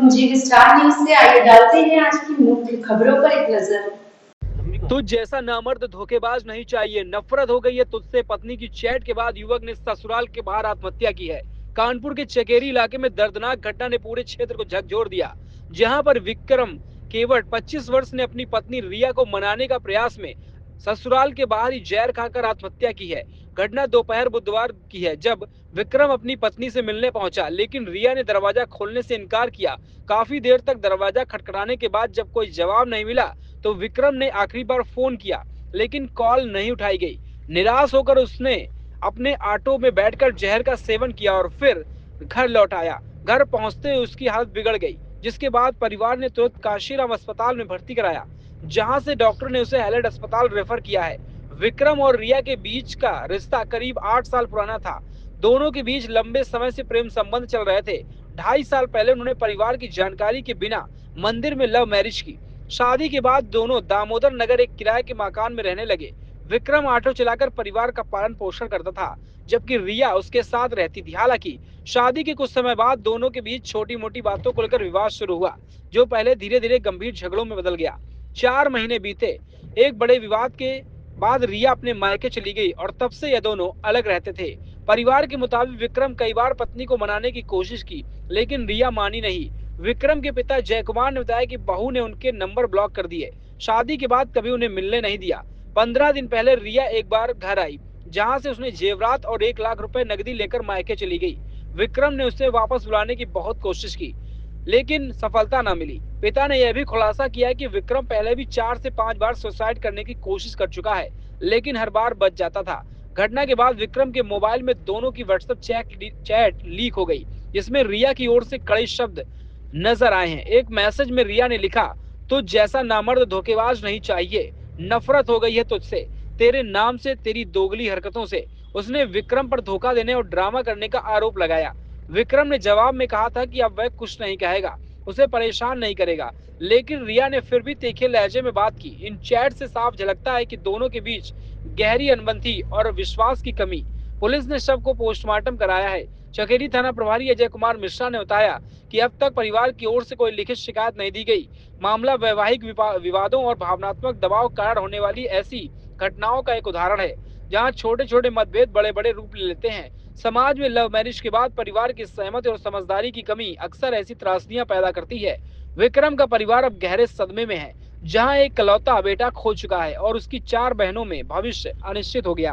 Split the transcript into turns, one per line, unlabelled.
जी star news से आइए डालते हैं आज की मुख्य खबरों पर एक नजर।
तुझ जैसा नामर्द धोखेबाज नहीं चाहिए, नफरत हो गई है तुझसे। पत्नी की चैट के बाद युवक ने ससुराल के बाहर आत्महत्या की है। कानपुर के चकेरी इलाके में दर्दनाक घटना ने पूरे क्षेत्र को झकझोर दिया, जहां पर विक्रम केवट 25 वर्ष ने अपनी पत्नी रिया को मनाने का प्रयास में ससुराल के बाहर ही जहर खाकर आत्महत्या की है। घटना दोपहर बुधवार की है, जब विक्रम अपनी पत्नी से मिलने पहुंचा, लेकिन रिया ने दरवाजा खोलने से इनकार किया। काफी देर तक दरवाजा खटखटाने के बाद जब कोई जवाब नहीं मिला तो विक्रम ने आखिरी बार फोन किया, लेकिन कॉल नहीं उठाई गई। निराश होकर उसने अपने ऑटो में बैठकर जहर का सेवन किया और फिर घर लौट आया। घर पहुंचते ही उसकी हालत बिगड़ गई, जिसके बाद परिवार ने तुरंत काशीराम अस्पताल में भर्ती कराया, जहां से डॉक्टर ने उसे हैलेट अस्पताल रेफर किया है। विक्रम और रिया के बीच का रिश्ता करीब 8 साल पुराना था। दोनों के बीच लंबे समय से प्रेम संबंध चल रहे थे। 2.5 साल पहले उन्होंने परिवार की जानकारी के बिना मंदिर में लव मैरिज की। शादी के बाद दोनों दामोदर नगर एक किराए के मकान में रहने लगे। विक्रम ऑटो चलाकर परिवार का पालन पोषण करता था, जबकि रिया उसके साथ रहती थी। हालांकि शादी के कुछ समय बाद दोनों के बीच छोटी मोटी बातों को लेकर विवाद शुरू हुआ, जो पहले धीरे धीरे गंभीर झगड़ों में बदल गया। 4 महीने बीते। एक बड़े विवाद के बाद रिया अपने मायके चली गई और तब से ये दोनों अलग रहते थे। परिवार के मुताबिक विक्रम कई बार पत्नी को मनाने की कोशिश की, लेकिन रिया मानी नहीं। विक्रम के पिता जय कुमार ने बताया कि बहू ने उनके नंबर ब्लॉक कर दिए। शादी के बाद कभी उन्हें मिलने नहीं दिया। 15 दिन पहले रिया एक बार घर आई, जहां से उसने जेवरात और 1 लाख रुपए नकदी लेकर मायके चली गई। विक्रम ने उसे वापस बुलाने की बहुत कोशिश की, लेकिन सफलता न मिली। पिता ने यह भी खुलासा किया है कि विक्रम पहले भी 4 से 5 बार सुसाइड करने की कोशिश कर चुका है, लेकिन हर बार बच जाता था। घटना के बाद विक्रम के मोबाइल में दोनों की व्हाट्सएप चैट लीक हो गई, जिसमें रिया की ओर से कड़े शब्द नजर आए हैं। एक मैसेज में रिया ने लिखा, तुझ जैसा नामर्द धोखेबाज नहीं चाहिए, नफरत हो गई है तुझसे, तेरे नाम से, तेरी दोगली हरकतों से। उसने विक्रम पर धोखा देने और ड्रामा करने का आरोप लगाया। विक्रम ने जवाब में कहा था कि अब वह कुछ नहीं कहेगा, उसे परेशान नहीं करेगा, लेकिन रिया ने फिर भी तीखे लहजे में बात की। इन चैट से साफ झलकता है कि दोनों के बीच गहरी अनबन थी और विश्वास की कमी। पुलिस ने शव को पोस्टमार्टम कराया है। चकेरी थाना प्रभारी अजय कुमार मिश्रा ने बताया कि अब तक परिवार की ओर से कोई लिखित शिकायत नहीं दी गई। मामला वैवाहिक विवादों और भावनात्मक दबाव के कारण होने वाली ऐसी घटनाओं का एक उदाहरण है, जहां छोटे छोटे मतभेद बड़े बड़े रूप ले लेते हैं। समाज में लव मैरिज के बाद परिवार की सहमति और समझदारी की कमी अक्सर ऐसी त्रासदियां पैदा करती है। विक्रम का परिवार अब गहरे सदमे में है, जहां एक इकलौता बेटा खो चुका है और उसकी 4 बहनों में भविष्य अनिश्चित हो गया।